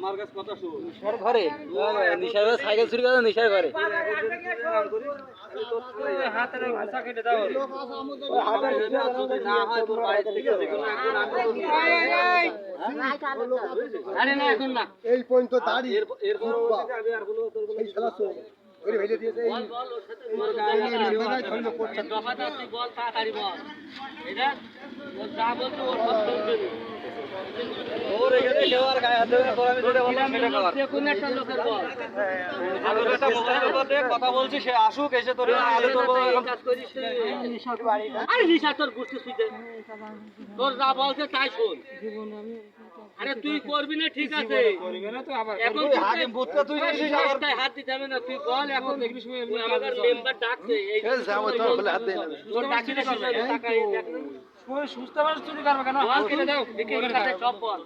আমার কাছে কথা শুন নিশার ঘরে নিশার ঘরে সাইকেল চুরি করে নিশার ঘরে হাতের ভাষা কেটে দাও না হয় তোর বাড়ি থেকে যেকোনো একজন আরে না এখন না এই পর্যন্ত দাঁড়িয়ে এরপর আমি আর কোনো তোর কোনো খেলা শুরু ওই ভেজে দিয়েছে এই তোর গায়ে মেম্বাররাই ধরল করছে দফাটা তুই বল তাড়াতাড়ি বল এটা ও যা বলতো ওর সব শুনবে ওর এখানে কেউ আর গায়ে হাত দেবে না তোর আমি যেটা বললাম সেটা কর যে কোন একটা লোকের বল আমি একটা মোবাইলের মধ্যে কথা বলছি সে আসুক এসে তোর আগে তোর কাজ করিস নিশার বাড়ি আরে নিশা তোর বুঝতে শুইতে তোর যা বলছে তাই শোন আরে তুই করবি না ঠিক আছে করবি না তো আবার এখন তুই হাতে বুঝতে তুই এসেছিস আবার তাই হাত দিতে হবে না তুই বল এখন দেখবি শুনে আমাদের মেম্বার ডাকছে এই যাবো তো বলে হাত দেন তোর ডাকছে টাকা দেখ সুস্থ মানুষ চুরি করবে কেন বল কেটে দাও দেখে সব বল